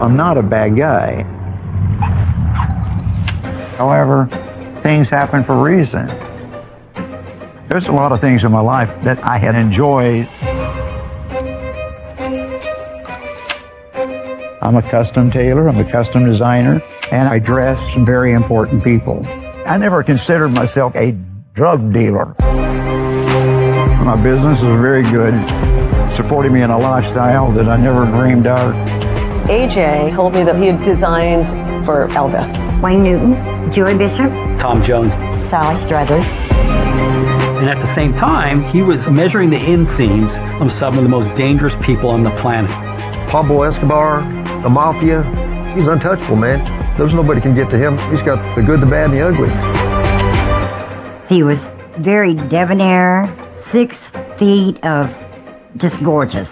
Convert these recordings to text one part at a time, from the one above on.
I'm not a bad guy. However, things happen for a reason. There's a lot of things in my life that I had enjoyed. I'm a custom tailor, I'm a custom designer, and I dress some very important people. I never considered myself a drug dealer. My business is very good, supporting me in a lifestyle that I never dreamed of. AJ told me that he had designed for Elvis. Wayne Newton, Joey Bishop, Tom Jones, Sally Struthers. and at the same time, he was measuring the inseams of some of the most dangerous people on the planet. Pablo Escobar, the mafia, he's untouchable, man. There's nobody can get to him. He's got the good, the bad, and the ugly. He was very debonair, 6 feet of just gorgeous.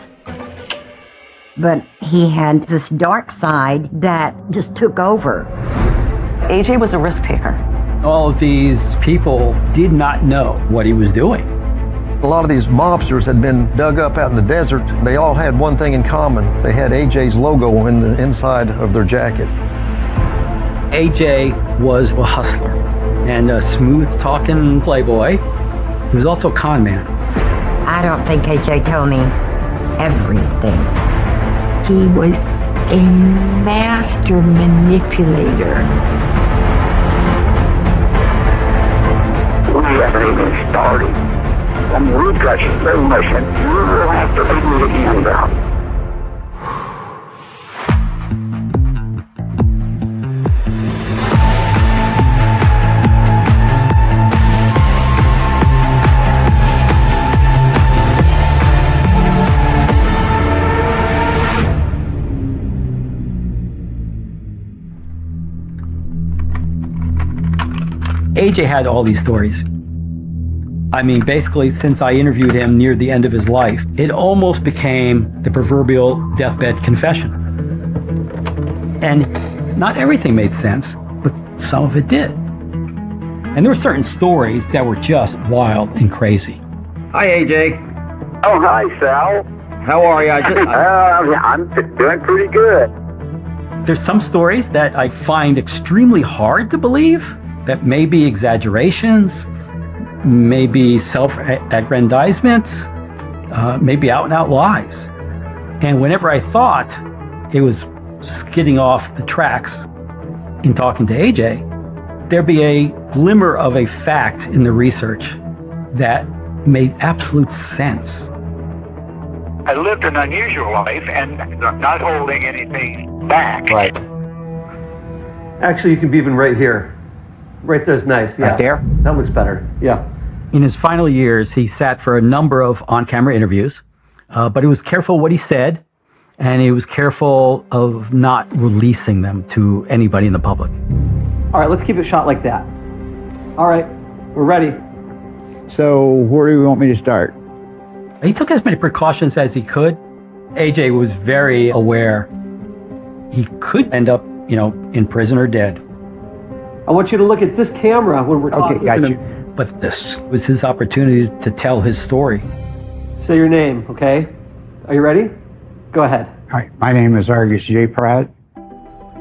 But he had this dark side that just took over. AJ was a risk taker. All of these people did not know what he was doing. A lot of these mobsters had been dug up out in the desert. They all had one thing in common. They had AJ's logo in the inside of their jacket. AJ was a hustler and a smooth-talking playboy. He was also a con man. I don't think AJ told me everything. He was a master manipulator. We haven't even started. We've got so much that we'll have to figure it again out. AJ had all these stories. I mean, basically, since I interviewed him near the end of his life, it almost became the proverbial deathbed confession. And not everything made sense, but some of it did. And there were certain stories that were just wild and crazy. Hi, AJ. Oh, hi, Sal. How are you? I'm doing pretty good. There's some stories that I find extremely hard to believe, that may be exaggerations, maybe self-aggrandizement, maybe out-and-out lies. And whenever I thought it was skidding off the tracks in talking to AJ, there'd be a glimmer of a fact in the research that made absolute sense. I lived an unusual life and not holding anything back. Right. Actually, you can be even right here. Right there's nice. Yeah. Right there? That looks better. Yeah. In his final years, he sat for a number of on-camera interviews, but he was careful what he said, and he was careful of not releasing them to anybody in the public. All right, let's keep it shot like that. All right, we're ready. So where do you want me to start? He took as many precautions as he could. AJ was very aware he could end up, in prison or dead. I want you to look at this camera when we're talking. Okay, got you. But this was his opportunity to tell his story. Say your name, okay? Are you ready? Go ahead. All right, my name is Argus J. Pratt.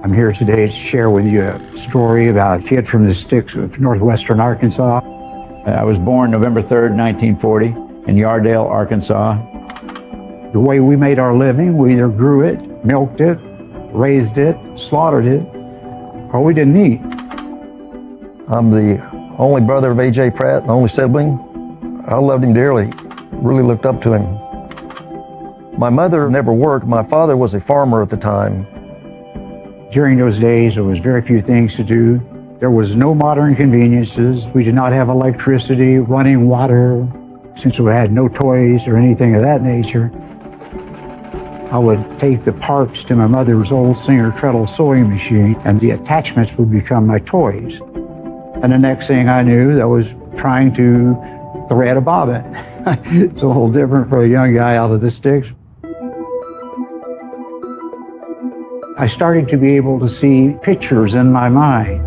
I'm here today to share with you a story about a kid from the sticks of northwestern Arkansas. I was born November 3rd, 1940 in Yardale, Arkansas. The way we made our living, we either grew it, milked it, raised it, slaughtered it, or we didn't eat. I'm the only brother of AJ Pratt, the only sibling. I loved him dearly, really looked up to him. My mother never worked. My father was a farmer at the time. During those days, there was very few things to do. There was no modern conveniences. We did not have electricity, running water, since we had no toys or anything of that nature. I would take the parts to my mother's old Singer treadle sewing machine, and the attachments would become my toys. And the next thing I knew, I was trying to thread a bobbin. It's a little different for a young guy out of the sticks. I started to be able to see pictures in my mind.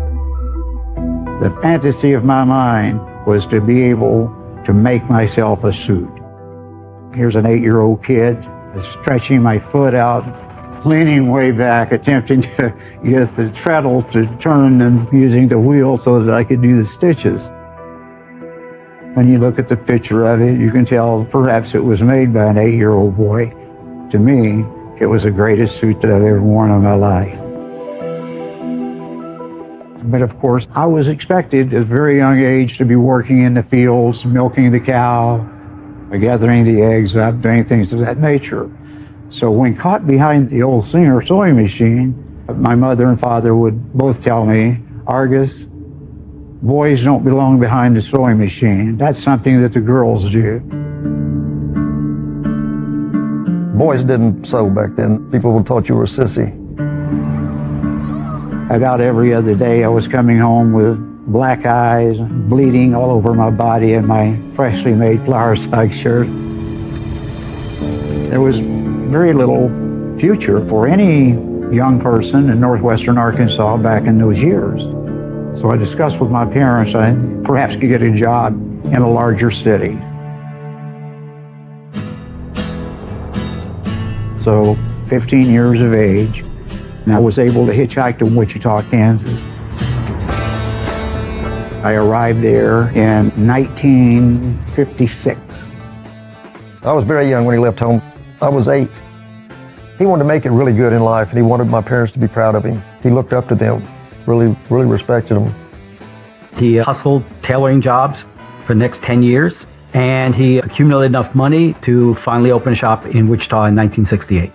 The fantasy of my mind was to be able to make myself a suit. Here's an 8-year-old kid stretching my foot out leaning way back, attempting to get the treadle to turn and using the wheel so that I could do the stitches. When you look at the picture of it, you can tell perhaps it was made by an 8-year-old boy. To me, it was the greatest suit that I've ever worn in my life. But of course, I was expected at a very young age to be working in the fields, milking the cow, gathering the eggs, doing things of that nature. So when caught behind the old Singer sewing machine, my mother and father would both tell me, Argus, boys don't belong behind the sewing machine. That's something that the girls do. Boys didn't sew back then. People would have thought you were a sissy. About every other day I was coming home with black eyes, bleeding all over my body and my freshly made flower spike shirt. There was very little future for any young person in northwestern Arkansas back in those years. So I discussed with my parents I perhaps could get a job in a larger city. So 15 years of age, and I was able to hitchhike to Wichita, Kansas. I arrived there in 1956. I was very young when he left home. I was 8. He wanted to make it really good in life, and he wanted my parents to be proud of him. He looked up to them, really respected them. He hustled tailoring jobs for the next 10 years, and he accumulated enough money to finally open a shop in Wichita in 1968.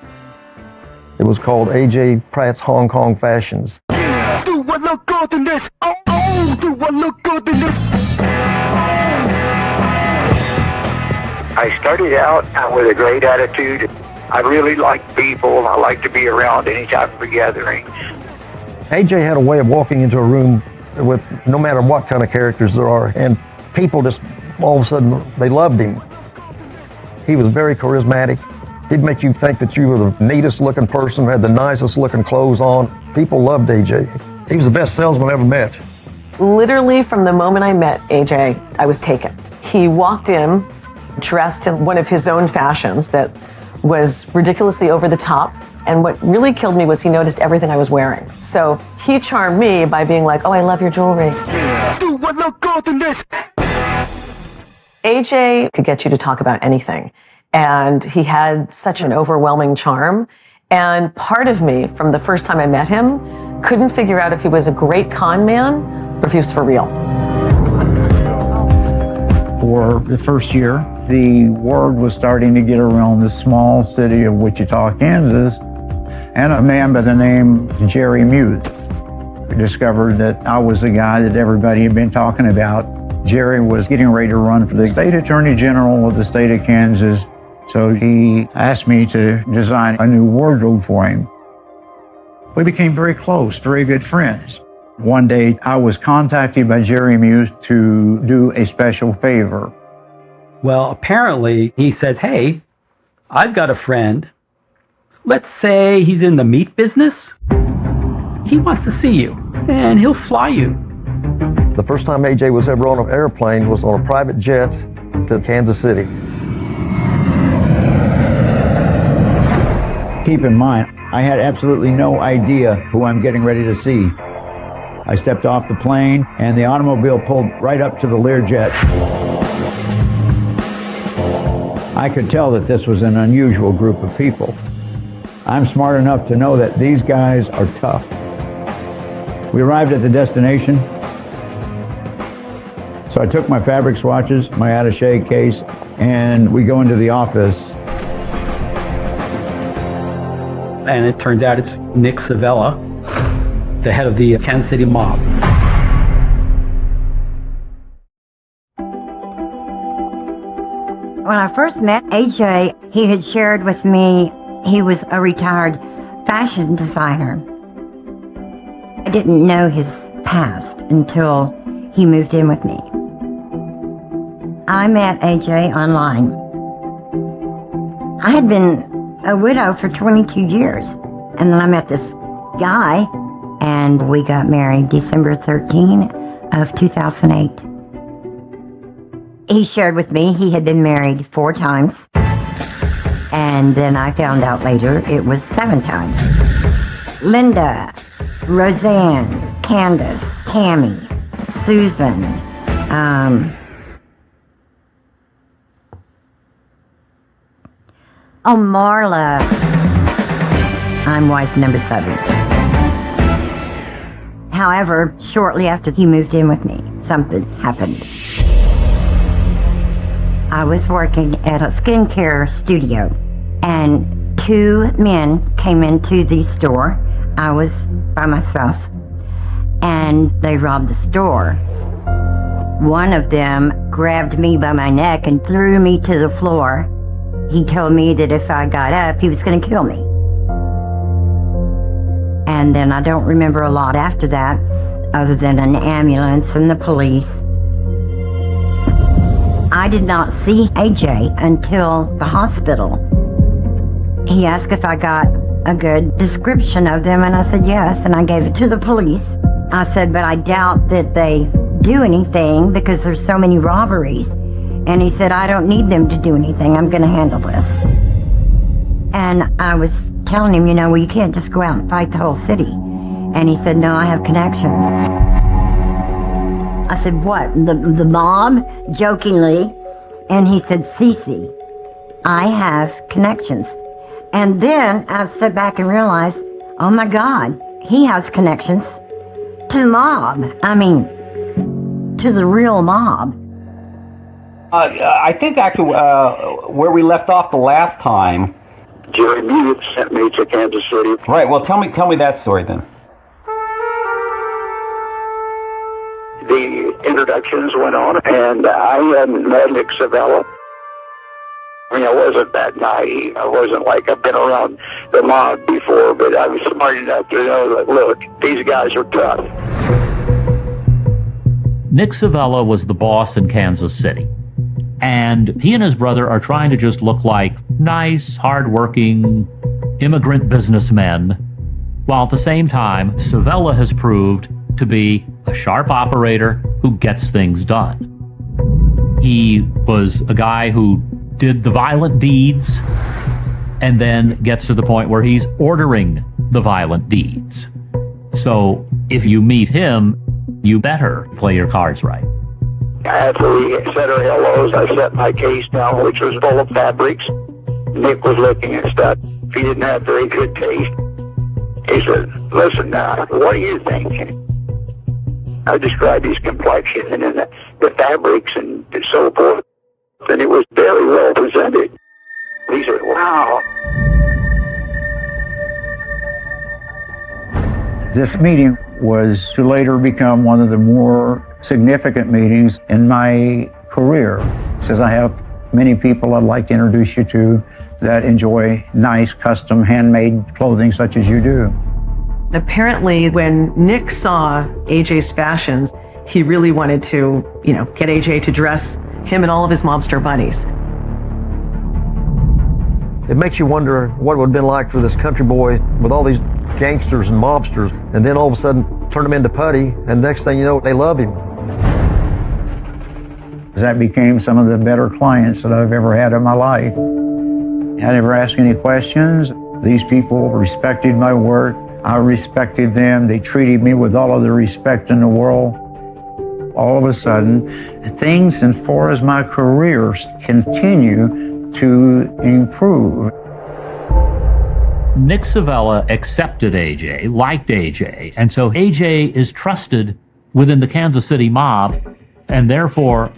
It was called A.J. Pratt's Hong Kong Fashions. Do I look good in this? Oh, do I look good in this? I started out with a great attitude. I really like people. I like to be around any type of gathering. A.J. had a way of walking into a room with no matter what kind of characters there are, and people just all of a sudden, they loved him. He was very charismatic. He'd make you think that you were the neatest looking person, had the nicest looking clothes on. People loved AJ. He was the best salesman I ever met. Literally from the moment I met AJ, I was taken. He walked in dressed in one of his own fashions that was ridiculously over the top. And what really killed me was he noticed everything I was wearing. So he charmed me by being like, oh, I love your jewelry. Do I look good in this? AJ could get you to talk about anything. And he had such an overwhelming charm. And part of me, from the first time I met him, couldn't figure out if he was a great con man or if he was for real. For the first year, the word was starting to get around the small city of Wichita, Kansas, and a man by the name of Jerry Muth discovered that I was the guy that everybody had been talking about. Jerry was getting ready to run for the state attorney general of the state of Kansas, so he asked me to design a new wardrobe for him. We became very close, very good friends. One day, I was contacted by Jerry Muth to do a special favor. Well, apparently, he says, hey, I've got a friend. Let's say he's in the meat business. He wants to see you, and he'll fly you. The first time AJ was ever on an airplane was on a private jet to Kansas City. Keep in mind, I had absolutely no idea who I'm getting ready to see. I stepped off the plane, and the automobile pulled right up to the Learjet. I could tell that this was an unusual group of people. I'm smart enough to know that these guys are tough. We arrived at the destination, so I took my fabric swatches, my attaché case, and we go into the office. And it turns out it's Nick Savella, the head of the Kansas City mob. When I first met AJ, he had shared with me he was a retired fashion designer. I didn't know his past until he moved in with me. I met AJ online. I had been a widow for 22 years, and then I met this guy, and we got married December 13 of 2008. He shared with me he had been married 4 times. And then I found out later it was 7 times. Linda, Roseanne, Candace, Tammy, Susan, Marla. I'm wife number 7. However, shortly after he moved in with me, something happened. I was working at a skincare studio, and 2 men came into the store. I was by myself, and they robbed the store. One of them grabbed me by my neck and threw me to the floor. He told me that if I got up, he was going to kill me. And then I don't remember a lot after that, other than an ambulance and the police. I did not see AJ until the hospital. He asked if I got a good description of them, and I said yes, and I gave it to the police. I said, but I doubt that they do anything because there's so many robberies. And he said, I don't need them to do anything. I'm going to handle this. And I was telling him, well, you can't just go out and fight the whole city. And he said, no, I have connections. I said, what, the mob? Jokingly. And he said, Cece, I have connections. And then I sat back and realized, oh my God, he has connections to the mob. I mean, to the real mob. I think actually where we left off the last time. Jerry Meade sent me to Kansas City. Right. Well, tell me that story then. The introductions went on, and I met Nick Savella. I mean, I wasn't that naive. I wasn't like I've been around the mob before, but I was smart enough to know that, look, these guys are tough. Nick Savella was the boss in Kansas City. And he and his brother are trying to just look like nice, hardworking, immigrant businessmen, while at the same time, Savella has proved to be a sharp operator who gets things done. He was a guy who did the violent deeds and then gets to the point where he's ordering the violent deeds. So if you meet him, you better play your cards right. After we said our hellos, I set my case down, which was full of fabrics. Nick was looking at stuff. He didn't have very good taste. He said, listen now, what do you think? I described his complexion and then the fabrics and so forth, and it was very well presented. He said, wow. This meeting was to later become one of the more significant meetings in my career. Says I have many people I'd like to introduce you to that enjoy nice, custom, handmade clothing such as you do. Apparently, when Nick saw AJ's fashions, he really wanted to, get AJ to dress him and all of his mobster buddies. It makes you wonder what it would have been like for this country boy with all these gangsters and mobsters, and then all of a sudden turn them into putty, and next thing you know, they love him. That became some of the better clients that I've ever had in my life. I never asked any questions. These people respected my work. I respected them. They treated me with all of the respect in the world. All of a sudden, things as far as my career continue to improve. Nick Savella accepted AJ, liked AJ, and so AJ is trusted within the Kansas City mob, and therefore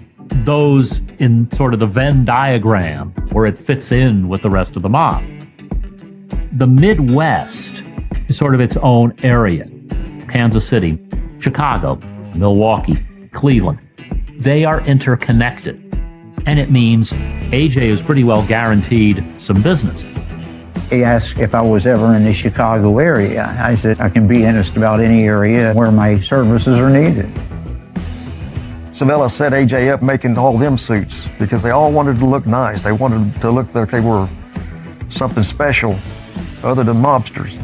those in sort of the Venn diagram where it fits in with the rest of the mob. The Midwest is sort of its own area. Kansas City, Chicago, Milwaukee, Cleveland. They are interconnected, and it means AJ is pretty well guaranteed some business. He asked if I was ever in the Chicago area. I said, I can be in just about any area where my services are needed. Savella set AJ up making all them suits because they all wanted to look nice. They wanted to look like they were something special other than mobsters.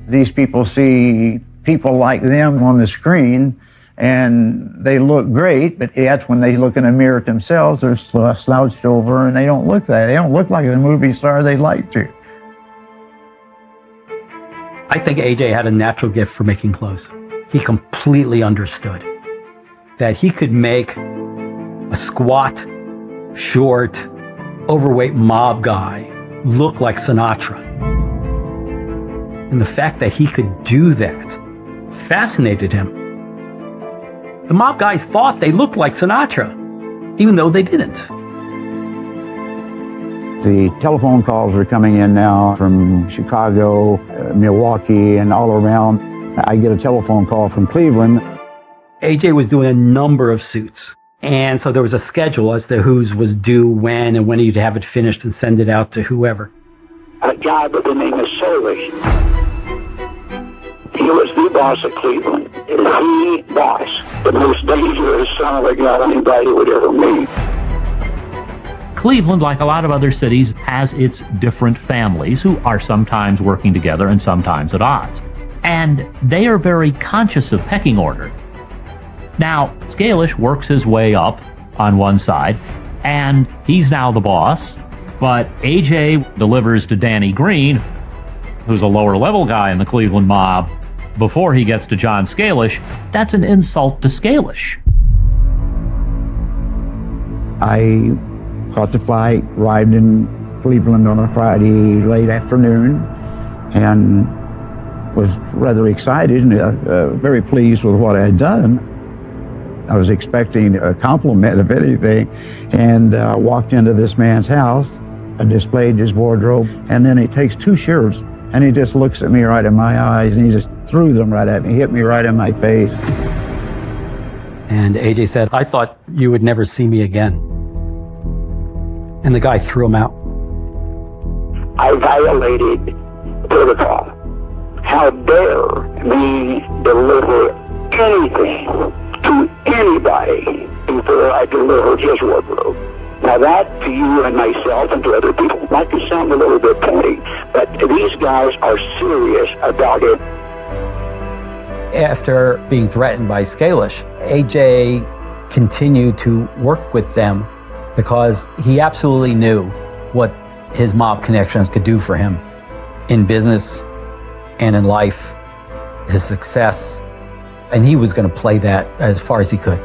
These people see people like them on the screen, and they look great, but yet when they look in a mirror at themselves, they're slouched over and they don't look like the movie star they'd like to. I think AJ had a natural gift for making clothes. He completely understood that he could make a squat, short, overweight mob guy look like Sinatra. And the fact that he could do that fascinated him. The mob guys thought they looked like Sinatra, even though they didn't. The telephone calls are coming in now from Chicago, Milwaukee, and all around. I get a telephone call from Cleveland. AJ was doing a number of suits. And so there was a schedule as to whose was due when and when he'd have it finished and send it out to whoever. A guy by the name of Service. He was the boss of Cleveland. The boss. The most dangerous son of a gun anybody would ever meet. Cleveland, like a lot of other cities, has its different families who are sometimes working together and sometimes at odds. And they are very conscious of pecking order. Now, Scalish works his way up on one side, and he's now the boss, but AJ delivers to Danny Green, who's a lower level guy in the Cleveland mob, before he gets to John Scalish. That's an insult to Scalish. I caught the flight, arrived in Cleveland on a Friday late afternoon, and was rather excited and very pleased with what I had done. I was expecting a compliment, if anything, and walked into this man's house. I displayed his wardrobe, and then he takes two shirts, and he just looks at me right in my eyes, and he just threw them right at me, hit me right in my face. And AJ said, "I thought you would never see me again." And the guy threw him out. I violated protocol. How dare me deliver anything to anybody before I deliver his wardrobe. Now that, to you and myself and to other people, might sound a little bit petty, but these guys are serious about it. After being threatened by Scalish, AJ continued to work with them because he absolutely knew what his mob connections could do for him in business and in life, his success. And he was going to play that as far as he could.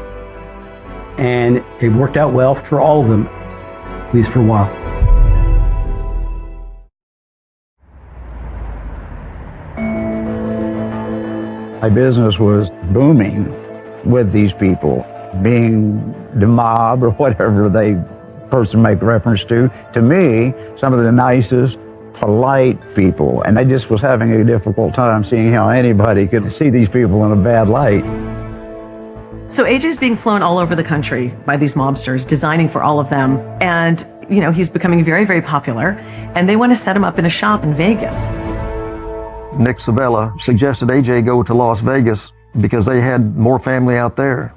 And it worked out well for all of them, at least for a while. My business was booming with these people, being the mob or whatever they person make reference to me, some of the nicest, polite people. And I just was having a difficult time seeing how anybody could see these people in a bad light. So AJ's being flown all over the country by these mobsters, designing for all of them. And, you know, he's becoming very, very popular. And they want to set him up in a shop in Vegas. Nick Savella suggested AJ go to Las Vegas because they had more family out there.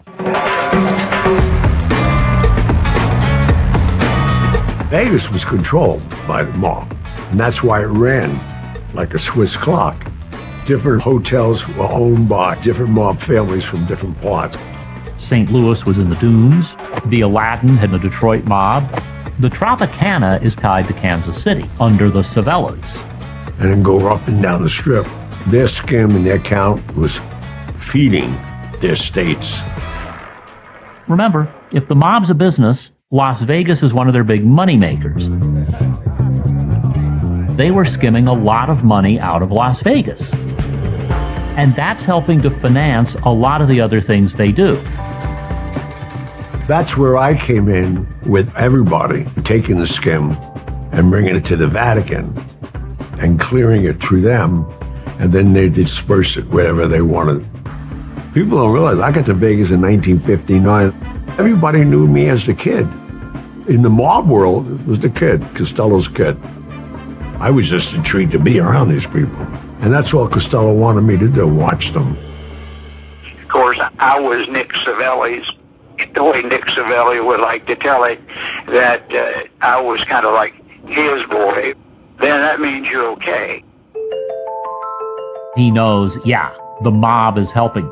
Vegas was controlled by the mob, and that's why it ran like a Swiss clock. Different hotels were owned by different mob families from different parts. St. Louis was in the Dunes. The Aladdin had the Detroit mob. The Tropicana is tied to Kansas City under the Savellas. And then go up and down the strip. Their scam and their count was feeding their states. Remember, if the mob's a business, Las Vegas is one of their big money makers. They were skimming a lot of money out of Las Vegas. And that's helping to finance a lot of the other things they do. That's where I came in with everybody, taking the skim and bringing it to the Vatican and clearing it through them, and then they disperse it wherever they wanted. People don't realize, I got to Vegas in 1959. Everybody knew me as the kid. In the mob world, it was the kid, Costello's kid. I was just a treat to be around these people. And that's all Costello wanted me to do, watch them. Of course, I was Nick Savelli's. The way Nick Savelli would like to tell it, that I was kind of like his boy. Then that means you're okay. He knows, yeah, the mob is helping.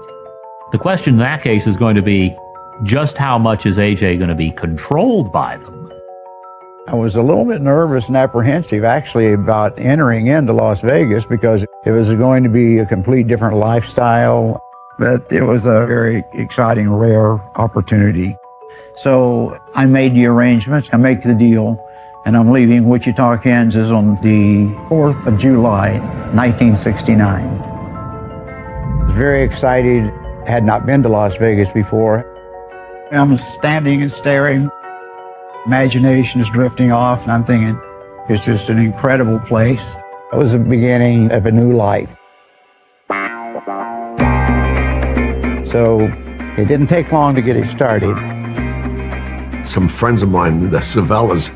The question in that case is going to be, just how much is AJ going to be controlled by them? I was a little bit nervous and apprehensive actually about entering into Las Vegas because it was going to be a complete different lifestyle, but it was a very exciting, rare opportunity. So I made the arrangements, I make the deal, and I'm leaving Wichita, Kansas on the 4th of July, 1969. I was very excited, had not been to Las Vegas before. I'm standing and staring. Imagination is drifting off, and I'm thinking, it's just an incredible place. It was the beginning of a new life. So it didn't take long to get it started. Some friends of mine, the Savellas,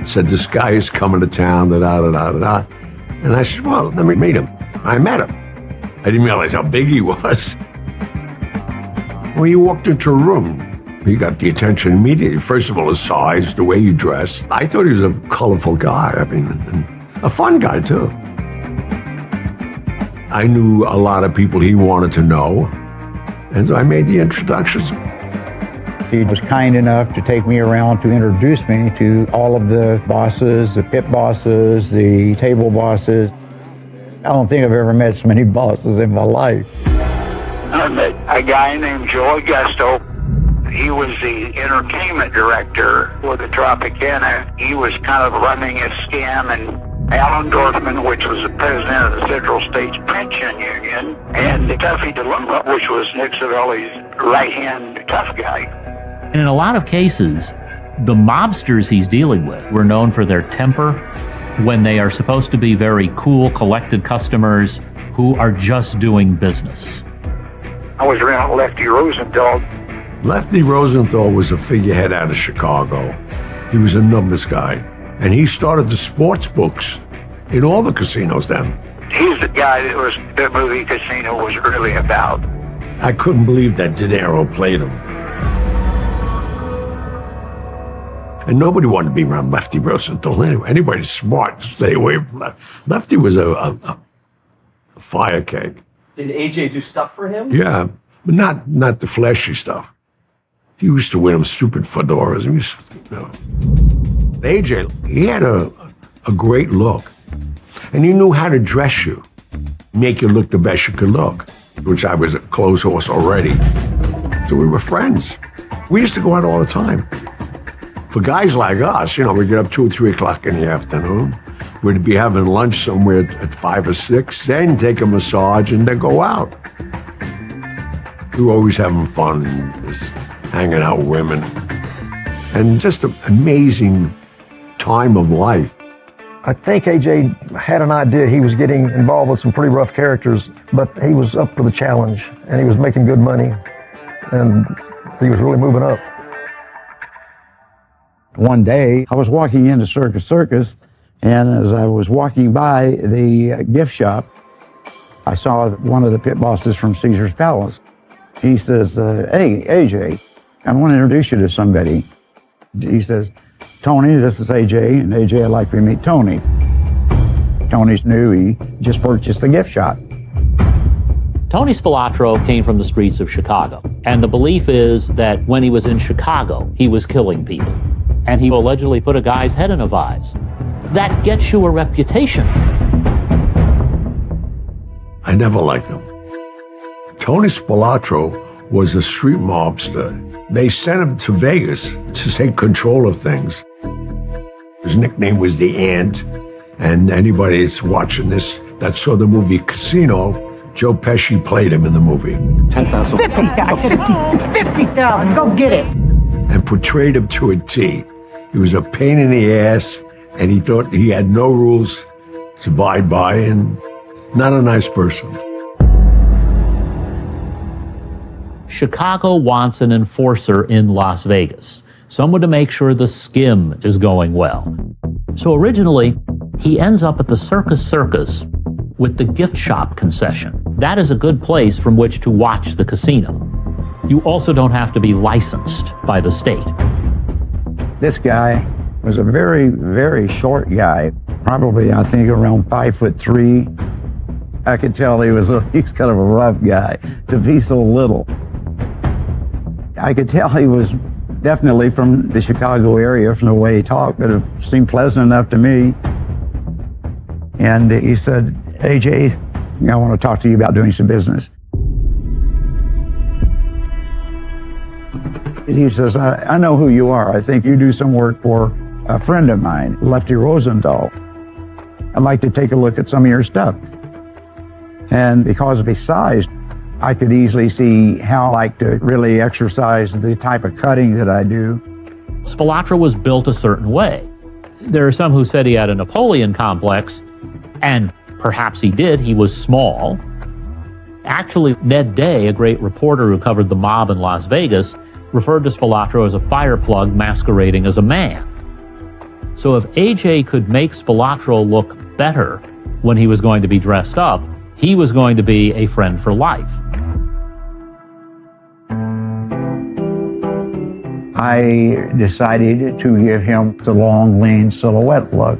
said, this guy is coming to town, da-da-da-da-da. And I said, well, let me meet him. I met him. I didn't realize how big he was. When he walked into a room, he got the attention immediately. First of all, his size, the way he dressed. I thought he was a colorful guy. I mean, a fun guy, too. I knew a lot of people he wanted to know, and so I made the introductions. He was kind enough to take me around to introduce me to all of the bosses, the pit bosses, the table bosses. I don't think I've ever met so many bosses in my life. I met a guy named Joe Augusto. He was the entertainment director for the Tropicana. He was kind of running a scam, and Alan Dorfman, which was the president of the Central States Pension Union, and Tuffy DeLuma, which was Nick Savelli's right-hand tough guy. And in a lot of cases, the mobsters he's dealing with were known for their temper when they are supposed to be very cool, collected customers who are just doing business. I was around Lefty Rosenthal. Lefty Rosenthal was a figurehead out of Chicago. He was a numbers guy. And he started the sports books in all the casinos then. He's the guy that the movie Casino was really about. I couldn't believe that De Niro played him. And nobody wanted to be around Lefty Rosenthal anyway. Anybody smart, stay away from Lefty. Lefty was a fire cake. Did AJ do stuff for him? Yeah, but not the flashy stuff. He used to wear them stupid fedoras. He was, AJ, he had a great look. And he knew how to dress you, make you look the best you could look, which I was a clothes horse already. So we were friends. We used to go out all the time. For guys like us, we'd get up 2 or 3 o'clock in the afternoon. We'd be having lunch somewhere at 5 or 6, then take a massage and then go out. We were always having fun, just hanging out with women. And just an amazing time of life. I think AJ had an idea he was getting involved with some pretty rough characters, but he was up for the challenge, and he was making good money, and he was really moving up. One day, I was walking into Circus, and as I was walking by the gift shop, I saw one of the pit bosses from Caesar's Palace. He says, hey, AJ, I want to introduce you to somebody. He says, Tony, this is AJ, and AJ, I'd like to meet Tony. Tony's new, he just purchased the gift shop. Tony Spilatro came from the streets of Chicago, and the belief is that when he was in Chicago, he was killing people. And he allegedly put a guy's head in a vise. That gets you a reputation. I never liked him. Tony Spilatro was a street mobster. They sent him to Vegas to take control of things. His nickname was the Ant, and anybody that's watching this that saw the movie Casino, Joe Pesci played him in the movie. 10,000. 50,000. 50,000. Go get it. And portrayed him to a T. He was a pain in the ass, and he thought he had no rules to abide by, and not a nice person. Chicago wants an enforcer in Las Vegas, someone to make sure the skim is going well. So originally, he ends up at the Circus with the gift shop concession. That is a good place from which to watch the casino. You also don't have to be licensed by the state. This guy was a very, very short guy, probably, I think, around 5'3". I could tell he was kind of a rough guy to be so little. I could tell he was definitely from the Chicago area from the way he talked, but it seemed pleasant enough to me. And he said, AJ, I want to talk to you about doing some business. He says, I know who you are. I think you do some work for a friend of mine, Lefty Rosenthal. I'd like to take a look at some of your stuff. And because of his size, I could easily see how I like to really exercise the type of cutting that I do. Spilotro was built a certain way. There are some who said he had a Napoleon complex, and perhaps he did. He was small. Actually, Ned Day, a great reporter who covered the mob in Las Vegas, referred to Spilotro as a fireplug masquerading as a man. So if AJ could make Spilotro look better when he was going to be dressed up, he was going to be a friend for life. I decided to give him the long, lean silhouette look.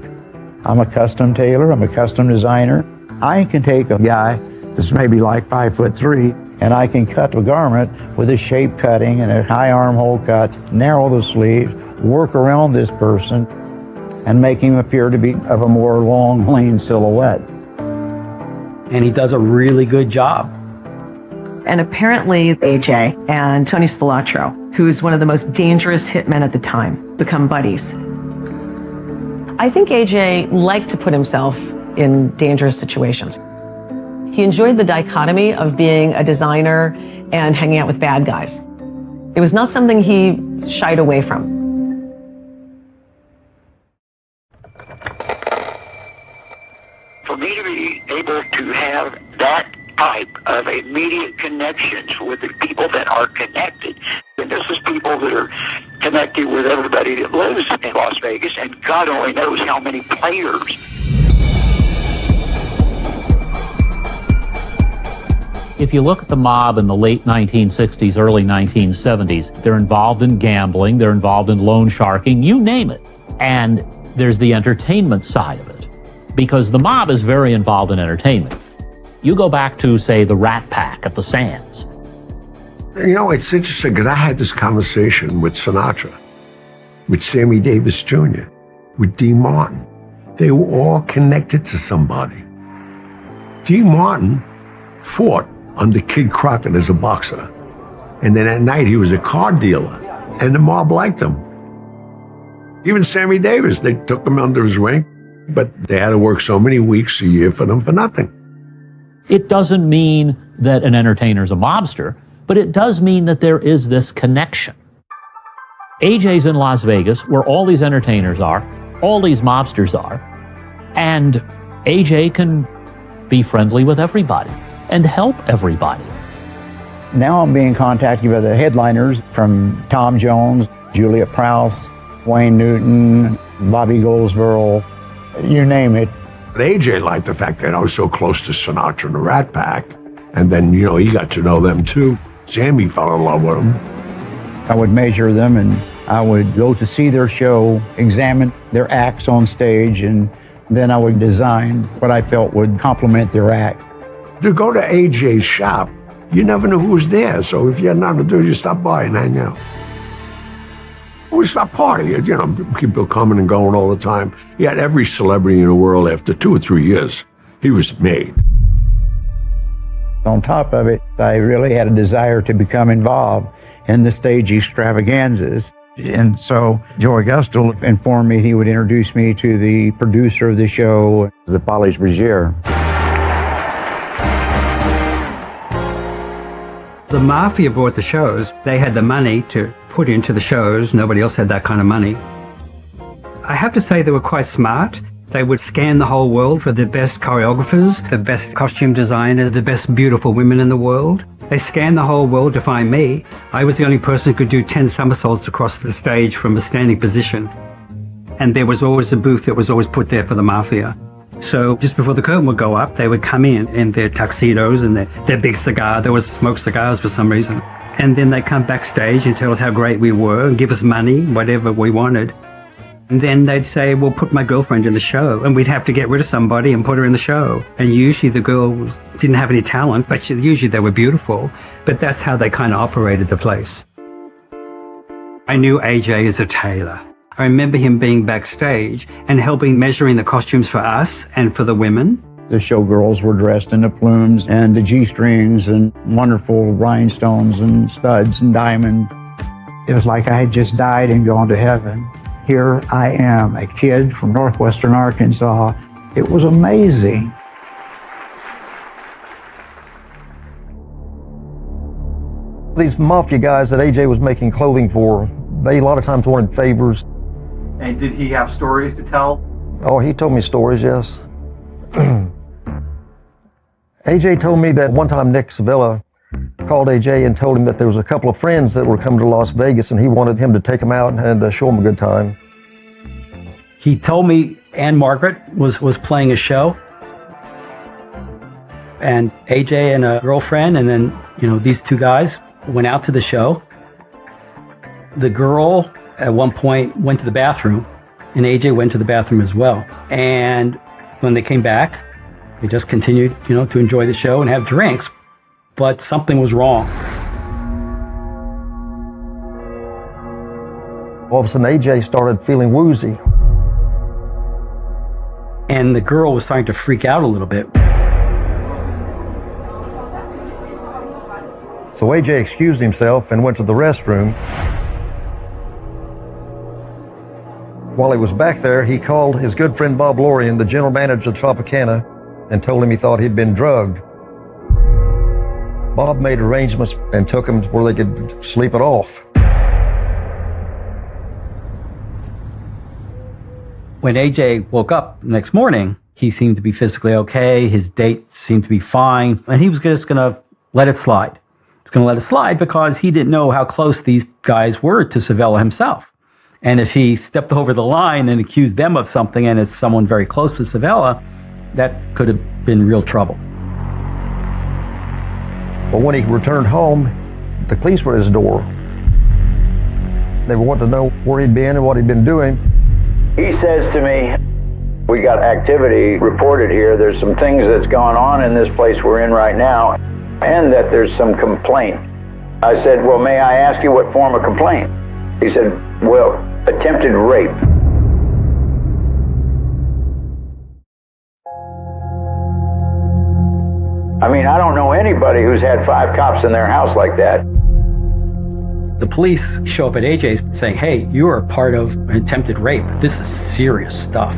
I'm a custom tailor, I'm a custom designer. I can take a guy that's maybe like 5'3", and I can cut a garment with a shape cutting and a high armhole cut, narrow the sleeves, work around this person, and make him appear to be of a more long, lean silhouette. And he does a really good job. And apparently AJ and Tony Spilotro, who's one of the most dangerous hitmen at the time, become buddies. I think AJ liked to put himself in dangerous situations. He enjoyed the dichotomy of being a designer and hanging out with bad guys. It was not something he shied away from. For me to be able to have that type of immediate connections with the people that are connected, and this is people that are connected with everybody that lives in Las Vegas, and God only knows how many players. If you look at the mob in the late 1960s, early 1970s, they're involved in gambling, they're involved in loan sharking, you name it. And there's the entertainment side of it, because the mob is very involved in entertainment. You go back to, say, the Rat Pack at the Sands. You know, it's interesting because I had this conversation with Sinatra, with Sammy Davis Jr., with Dean Martin. They were all connected to somebody. Dean Martin fought under Kid Crockett as a boxer. And then at night he was a car dealer. And the mob liked him. Even Sammy Davis, they took him under his wing, but they had to work so many weeks a year for them for nothing. It doesn't mean that an entertainer's a mobster, but it does mean that there is this connection. AJ's in Las Vegas, where all these entertainers are, all these mobsters are, and AJ can be friendly with everybody and help everybody. Now I'm being contacted by the headliners from Tom Jones, Julia Prowse, Wayne Newton, Bobby Goldsboro, you name it. But AJ liked the fact that I was so close to Sinatra and the Rat Pack. And then, you know, he got to know them too. Sammy fell in love with them. I would measure them and I would go to see their show, examine their acts on stage, and then I would design what I felt would complement their act. To go to AJ's shop, you never knew who was there. So if you had nothing to do, you stop by and hang out. We stopped partying, you know, people coming and going all the time. He had every celebrity in the world. After 2 or 3 years, he was made. On top of it, I really had a desire to become involved in the stage extravaganzas. And so Joe Augusto informed me he would introduce me to the producer of the show, the Polish Bergier. The Mafia bought the shows. They had the money to put into the shows. Nobody else had that kind of money. I have to say they were quite smart. They would scan the whole world for the best choreographers, the best costume designers, the best beautiful women in the world. They scanned the whole world to find me. I was the only person who could do 10 somersaults across the stage from a standing position. And there was always a booth that was always put there for the Mafia. So just before the curtain would go up, they would come in their tuxedos and their big cigar. There was smoked cigars for some reason. And then they'd come backstage and tell us how great we were and give us money, whatever we wanted. And then they'd say, well, put my girlfriend in the show. And we'd have to get rid of somebody and put her in the show. And usually the girls didn't have any talent, but usually they were beautiful. But that's how they kind of operated the place. I knew AJ as a tailor. I remember him being backstage and helping measuring the costumes for us and for the women. The showgirls were dressed in the plumes and the G-strings and wonderful rhinestones and studs and diamonds. It was like I had just died and gone to heaven. Here I am, a kid from northwestern Arkansas. It was amazing. These mafia guys that AJ was making clothing for, they a lot of times wanted favors. And did he have stories to tell? Oh, he told me stories, yes. AJ told me that one time Nick Savella called AJ and told him that there was a couple of friends that were coming to Las Vegas and he wanted him to take them out and show them a good time. He told me Ann Margaret was playing a show, and AJ and a girlfriend, and then, these two guys went out to the show. The girl at one point went to the bathroom, and AJ went to the bathroom as well. And when they came back, they just continued, to enjoy the show and have drinks. But something was wrong. All of a sudden, AJ started feeling woozy. And the girl was starting to freak out a little bit. So AJ excused himself and went to the restroom. While he was back there, he called his good friend Bob Lorian, the general manager of Tropicana, and told him he thought he'd been drugged. Bob made arrangements and took him where they could sleep it off. When AJ woke up the next morning, he seemed to be physically okay. His date seemed to be fine. And he was just going to let it slide. He's going to let it slide because he didn't know how close these guys were to Savella himself. And if he stepped over the line and accused them of something, and it's someone very close to Savella, that could have been real trouble. But when he returned home, the police were at his door. They wanted to know where he'd been and what he'd been doing. He says to me, we got activity reported here. There's some things that's going on in this place we're in right now, and that there's some complaint. I said, well, may I ask you what form of complaint? He said, well, attempted rape. I mean, I don't know anybody who's had 5 cops in their house like that. The police show up at AJ's saying, hey, you are part of an attempted rape. This is serious stuff.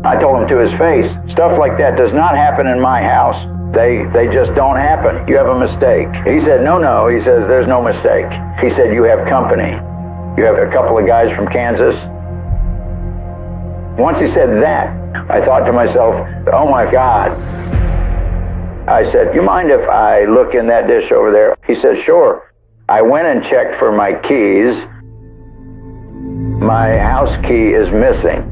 I told him to his face, stuff like that does not happen in my house. They just don't happen. You have a mistake. He said, no. He says, there's no mistake. He said, you have company. You have a couple of guys from Kansas. Once he said that, I thought to myself, oh my God. I said, you mind if I look in that dish over there? He said, sure. I went and checked for my keys. My house key is missing.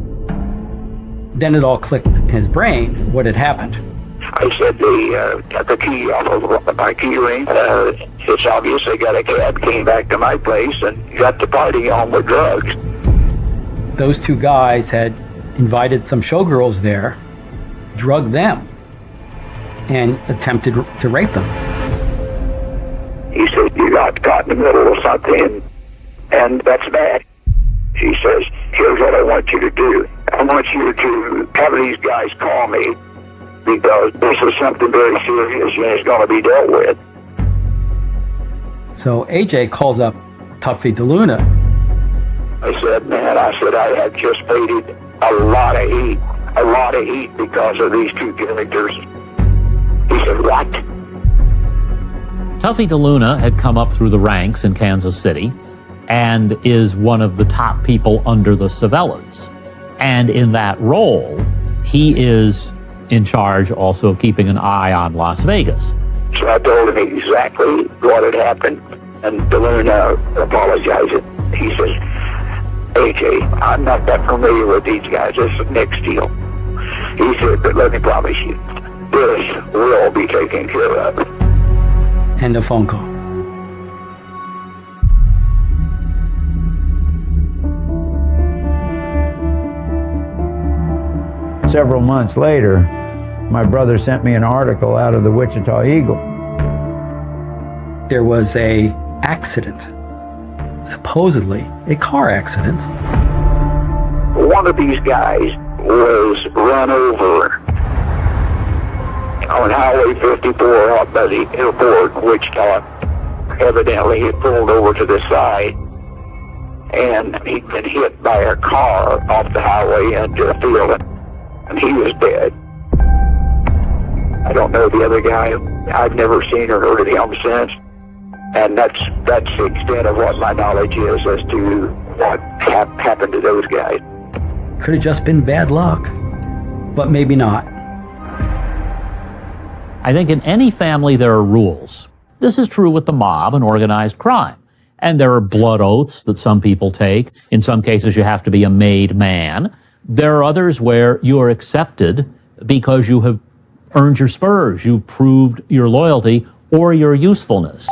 Then it all clicked in his brain what had happened. I said, got the key off of my key ring. It's obvious they got a cab, came back to my place, and got the party on with drugs. Those two guys had invited some showgirls there, drugged them, and attempted to rape them. He said, you got caught in the middle of something, and that's bad. He says, here's what I want you to do. I want you to have these guys call me, because this is something very serious and it's going to be dealt with. So AJ calls up Tuffy DeLuna. I said, man, I had just waited a lot of heat because of these two characters. He said, what? Tuffy DeLuna had come up through the ranks in Kansas City and is one of the top people under the Savellas. And in that role, he is in charge also of keeping an eye on Las Vegas. So I told him exactly what had happened, and DeLuna apologized. He says, AJ, I'm not that familiar with these guys. This is Nick's deal. He said, but let me promise you, this will be taken care of. End of phone call. Several months later, my brother sent me an article out of the Wichita Eagle. There was a accident supposedly a car accident. One of these guys was run over on Highway 54 out by the airport in Wichita. Evidently, he pulled over to the side, and he'd been hit by a car off the highway into a field, and he was dead. I don't know the other guy. I've never seen or heard of him since, and that's the extent of what my knowledge is as to what happened to those guys. Could have just been bad luck, but maybe not. I think in any family there are rules. This is true with the mob and organized crime. And there are blood oaths that some people take. In some cases, you have to be a made man. There are others where you are accepted because you have earned your spurs, you've proved your loyalty or your usefulness.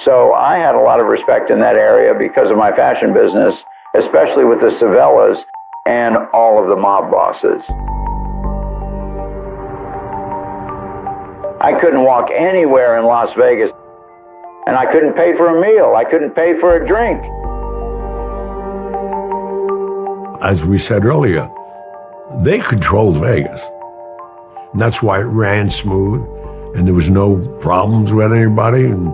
So I had a lot of respect in that area because of my fashion business, especially with the Savellas and all of the mob bosses. I couldn't walk anywhere in Las Vegas, and I couldn't pay for a meal. I couldn't pay for a drink. As we said earlier, they controlled Vegas. And that's why it ran smooth, and there was no problems with anybody, and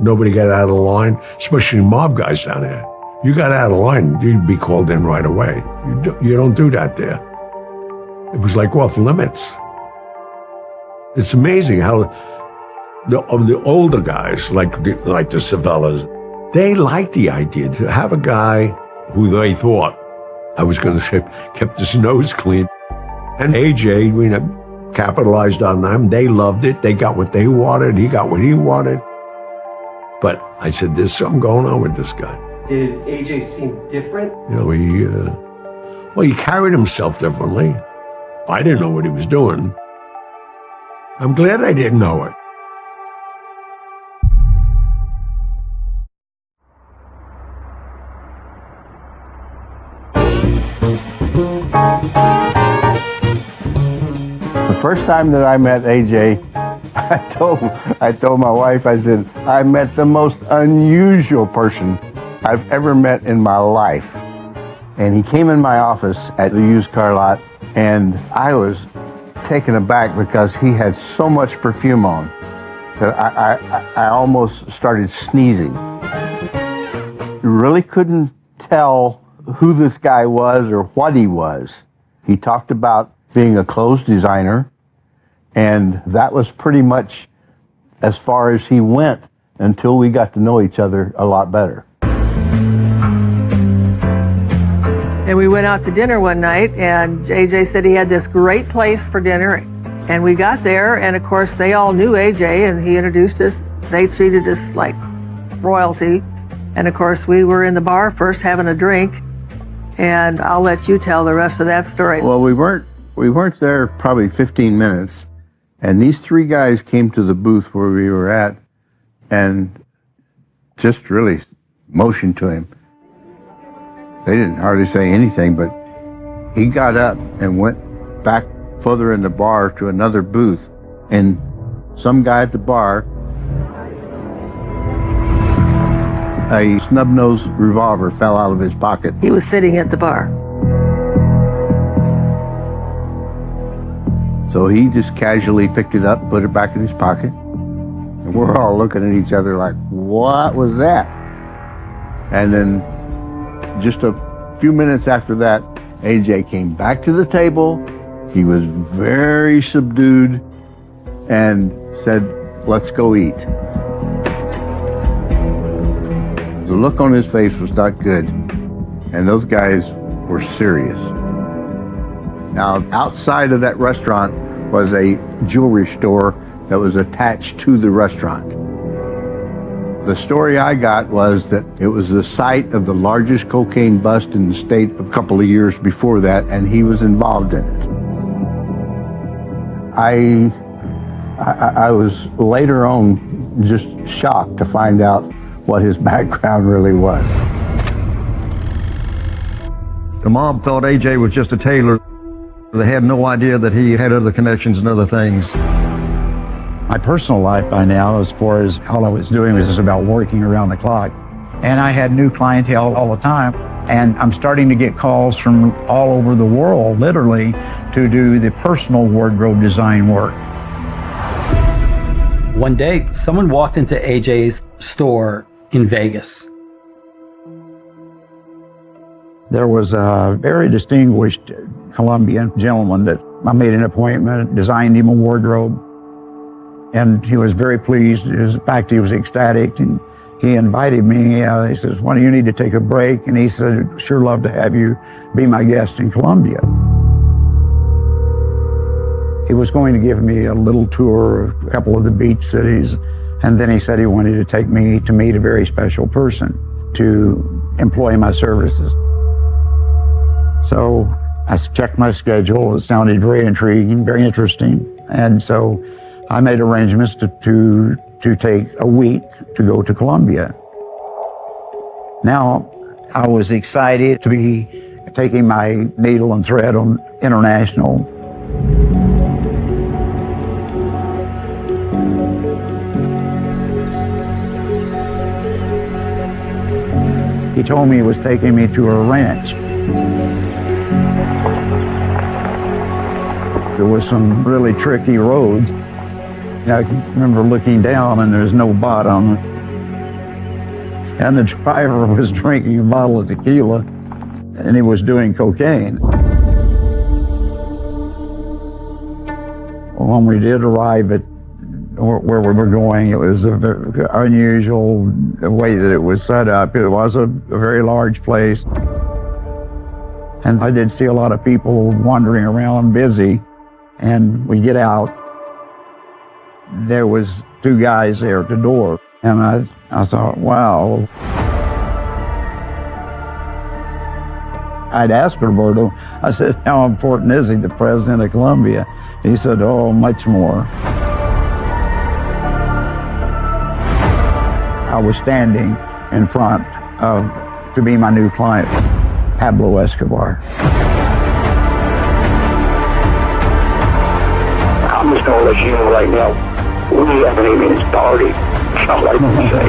nobody got out of line, especially mob guys down there. You got out of line, you'd be called in right away. You don't do that there. It was like off limits. It's amazing how the older guys, like the Savellas, they liked the idea to have a guy who they thought, I was going to say, kept his nose clean. And AJ, capitalized on them. They loved it. They got what they wanted. He got what he wanted. But I said, there's something going on with this guy. Did AJ seem different? He carried himself differently. I didn't know what he was doing. I'm glad I didn't know it. The first time that I met AJ, I told my wife, I said, I met the most unusual person I've ever met in my life. And he came in my office at the used car lot, and I was taken aback because he had so much perfume on that I almost started sneezing. You really couldn't tell who this guy was or what he was. He talked about being a clothes designer, and that was pretty much as far as he went until we got to know each other a lot better. And we went out to dinner one night, and AJ said he had this great place for dinner. And we got there, and of course they all knew AJ, and he introduced us. They treated us like royalty. And of course we were in the bar first having a drink, and I'll let you tell the rest of that story. Well, we weren't there probably 15 minutes, and these three guys came to the booth where we were at and just really motioned to him. They didn't hardly say anything, but he got up and went back further in the bar to another booth, and some guy at the bar, a snub-nosed revolver fell out of his pocket. He was sitting at the bar. So he just casually picked it up, put it back in his pocket, and we're all looking at each other like, what was that? And then just a few minutes after that, AJ came back to the table. He was very subdued and said, let's go eat. The look on his face was not good, and those guys were serious. Now, outside of that restaurant was a jewelry store that was attached to the restaurant. The story I got was that it was the site of the largest cocaine bust in the state a couple of years before that, and he was involved in it. I was later on just shocked to find out what his background really was. The mob thought AJ was just a tailor. They had no idea that he had other connections and other things. my personal life by now, as far as all I was doing was just about working around the clock. And I had new clientele all the time. And I'm starting to get calls from all over the world, literally, to do the personal wardrobe design work. One day, someone walked into AJ's store in Vegas. There was a very distinguished Colombian gentleman that I made an appointment, designed him a wardrobe, and he was very pleased. In fact, he was ecstatic, and he invited me. He says, "Why do you need to take a break?" And he said, "Sure love to have you be my guest in Colombia." He was going to give me a little tour of a couple of the beach cities, and then he said he wanted to take me to meet a very special person to employ my services. So I checked my schedule. It sounded very intriguing, very interesting. And so I made arrangements to take a week to go to Colombia. Now, I was excited to be taking my needle and thread on international. He told me he was taking me to a ranch. There was some really tricky roads. I remember looking down and there's no bottom. And the driver was drinking a bottle of tequila and he was doing cocaine. When we did arrive at where we were going, it was a very unusual way that it was set up. It was a very large place. And I did see a lot of people wandering around busy. And we get out, there was two guys there at the door. And I thought, wow. I'd asked Roberto, I said, "How important is he, the president of Colombia?" He said, "Oh, much more." I was standing in front of, to be my new client, Pablo Escobar. I'm just going to let you know right now, we haven't even started. Somebody can say.